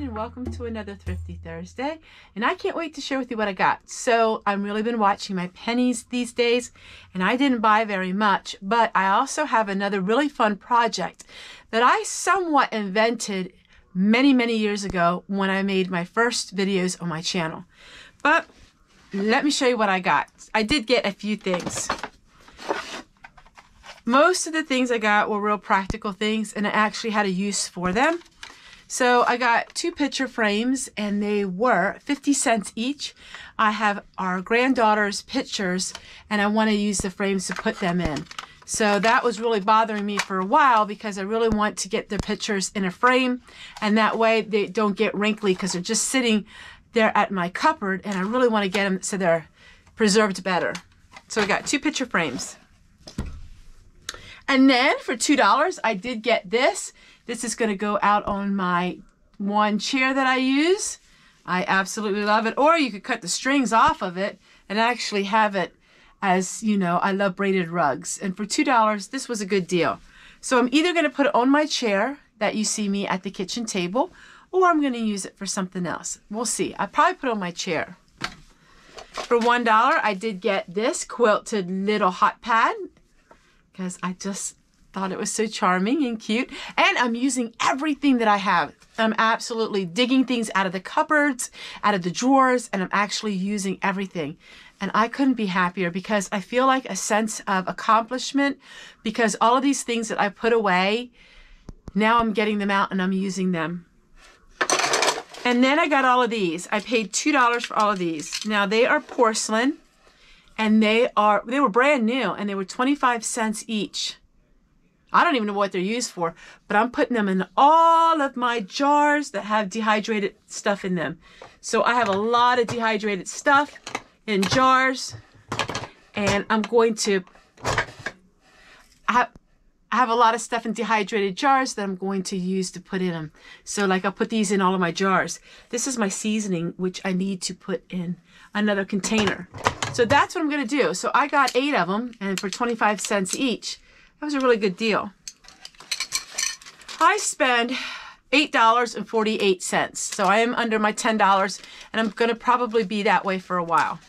everyone, and welcome to another Thrifty Thursday. And I can't wait to share with you what I got. So I've really been watching my pennies these days, and I didn't buy very much, but I also have another really fun project that I somewhat invented many years ago when I made my first videos on my channel. But let me show you what I got. I did get a few things. Most of the things I got were real practical things, and I actually had a use for them. So I got 2 picture frames, and they were 50 cents each. I have our granddaughter's pictures, and I want to use the frames to put them in. So that was really bothering me for a while because I really want to get their pictures in a frame, and that way they don't get wrinkly because they're just sitting there at my cupboard, and I really want to get them so they're preserved better. So I got 2 picture frames. And then for $2, I did get this. This is going to go out on my one chair that I use. I absolutely love it. Or you could cut the strings off of it and actually have it as, you know, I love braided rugs. And for $2, this was a good deal. So I'm either going to put it on my chair that you see me at the kitchen table, or I'm going to use it for something else. We'll see. I'll probably put it on my chair. For $1, I did get this quilted little hot pad because I just thought it was so charming and cute. And I'm using everything that I have. I'm absolutely digging things out of the cupboards, out of the drawers, and I'm actually using everything. And I couldn't be happier because I feel like a sense of accomplishment because all of these things that I put away, now I'm getting them out and I'm using them. And then I got all of these. I paid $2 for all of these. Now they are porcelain, and they were brand new, and they were 25 cents each. I don't even know what they're used for, but I'm putting them in all of my jars that have dehydrated stuff in them. So I have a lot of dehydrated stuff in jars, and I'm going to I have a lot of stuff in dehydrated jars that I'm going to use to put in them. So like I'll put these in all of my jars. This is my seasoning, which I need to put in another container. So that's what I'm going to do. So I got 8 of them, and for 25 cents each. That was a really good deal. I spend $8.48. So I am under my $10, and I'm going to probably be that way for a while.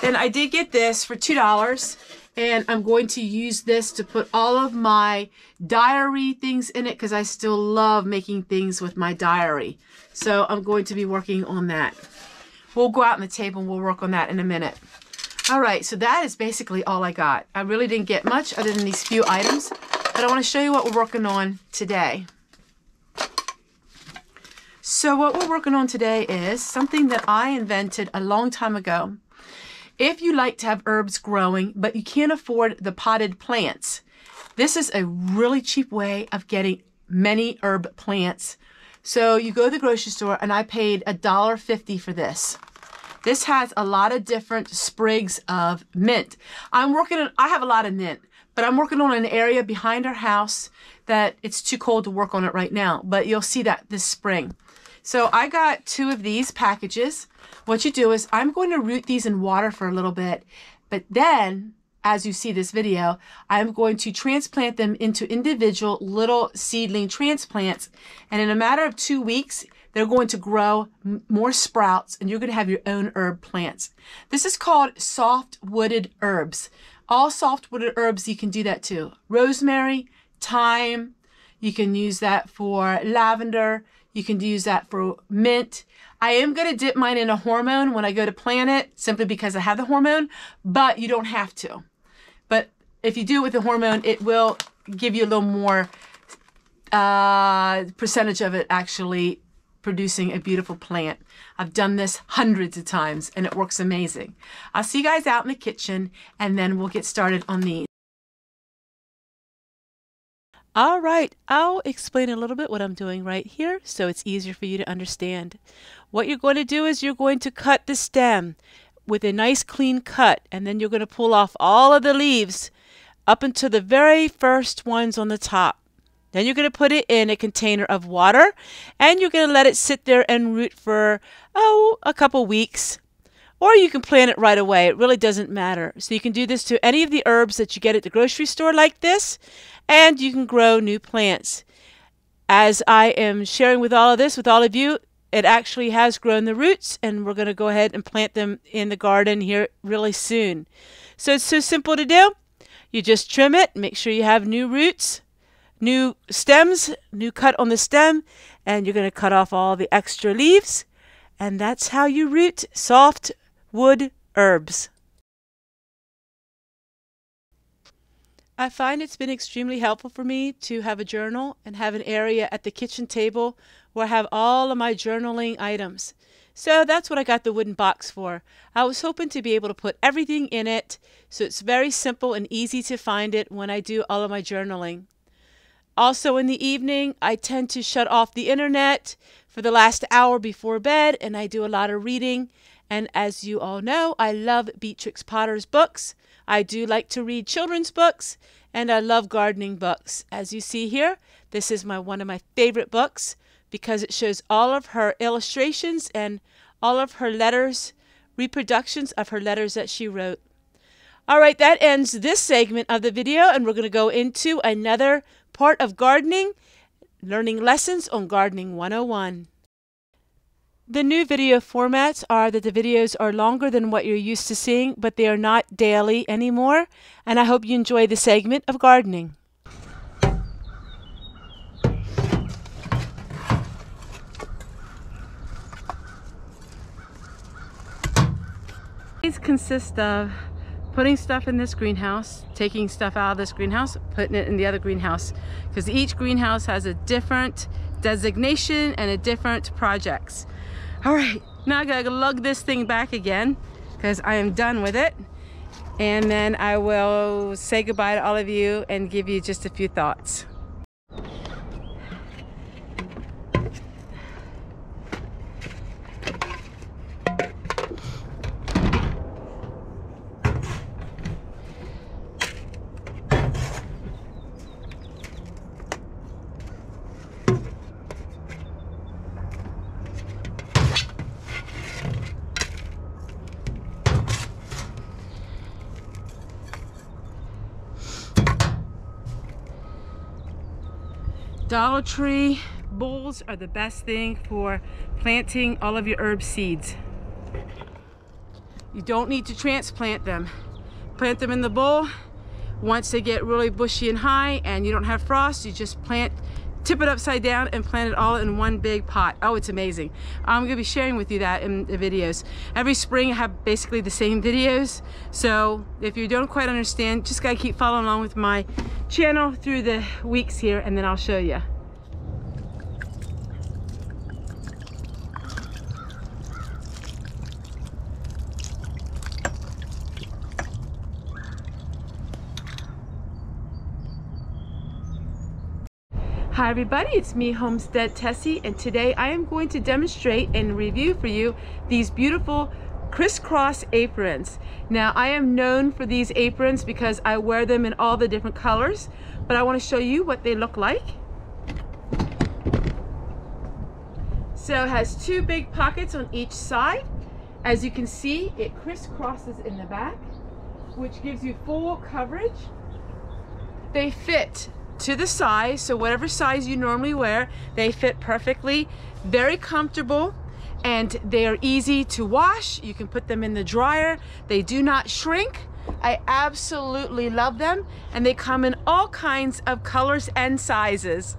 Then I did get this for $2, and I'm going to use this to put all of my diary things in it because I still love making things with my diary. So I'm going to be working on that. We'll go out on the table and we'll work on that in a minute. All right, so that is basically all I got. I really didn't get much other than these few items, but I want to show you what we're working on today. So what we're working on today is something that I invented a long time ago. If you like to have herbs growing, but you can't afford the potted plants, this is a really cheap way of getting many herb plants. So you go to the grocery store, and I paid $1.50 for this. This has a lot of different sprigs of mint. I have a lot of mint, but I'm working on an area behind our house that it's too cold to work on it right now, but you'll see that this spring. So I got 2 of these packages. What you do is I'm going to root these in water for a little bit, but then, as you see this video, I'm going to transplant them into individual little seedling transplants, and in a matter of 2 weeks, they're going to grow more sprouts, and you're going to have your own herb plants. This is called soft-wooded herbs. All soft-wooded herbs, you can do that too. Rosemary, thyme, you can use that for lavender, you can use that for mint. I am going to dip mine in a hormone when I go to plant it, simply because I have the hormone, but you don't have to. But if you do it with the hormone, it will give you a little more percentage of it actually producing a beautiful plant. I've done this hundreds of times, and it works amazing. I'll see you guys out in the kitchen, and then we'll get started on these. All right, I'll explain a little bit what I'm doing right here so it's easier for you to understand. What you're going to do is you're going to cut the stem with a nice clean cut, and then you're going to pull off all of the leaves up until the very first ones on the top. Then you're going to put it in a container of water, and you're going to let it sit there and root for, a couple weeks. Or you can plant it right away. It really doesn't matter. So you can do this to any of the herbs that you get at the grocery store like this, and you can grow new plants. as I am sharing with all of this with all of you, it actually has grown the roots, and we're going to go ahead and plant them in the garden here really soon. So it's so simple to do. You just trim it, make sure you have new roots, new stems, new cut on the stem, and you're going to cut off all the extra leaves, and that's how you root soft wood herbs. I find it's been extremely helpful for me to have a journal and have an area at the kitchen table where I have all of my journaling items. So that's what I got the wooden box for. I was hoping to be able to put everything in it, so it's very simple and easy to find it when I do all of my journaling. Also in the evening, I tend to shut off the internet for the last hour before bed, and I do a lot of reading. And as you all know, I love Beatrix Potter's books. I do like to read children's books, and I love gardening books. As you see here, this is one of my favorite books because it shows all of her illustrations and all of her letters, reproductions of her letters that she wrote. All right, that ends this segment of the video, and we're going to go into another part of gardening, learning lessons on Gardening 101. The new video formats are that the videos are longer than what you're used to seeing, but they are not daily anymore, and I hope you enjoy the segment of gardening. These consist of putting stuff in this greenhouse, taking stuff out of this greenhouse, putting it in the other greenhouse, because each greenhouse has a different designation and a different projects. All right, now I gotta lug this thing back again because I am done with it, and then I will say goodbye to all of you and give you just a few thoughts. Dollar Tree bowls are the best thing for planting all of your herb seeds. You don't need to transplant them. Plant them in the bowl. Once they get really bushy and high and you don't have frost, you just tip it upside down and plant it all in one big pot. Oh, it's amazing. I'm gonna be sharing with you that in the videos. Every spring I have basically the same videos. So if you don't quite understand, just gotta keep following along with my channel through the weeks here, and then I'll show you. Hi everybody, it's me, Homestead Tessie, and today I am going to demonstrate and review for you these beautiful crisscross aprons. Now I am known for these aprons because I wear them in all the different colors, but I want to show you what they look like. So it has two big pockets on each side. As you can see, it crisscrosses in the back, which gives you full coverage. They fit to the size, so whatever size you normally wear, they fit perfectly, very comfortable, and they are easy to wash. You can put them in the dryer. They do not shrink. I absolutely love them, and they come in all kinds of colors and sizes.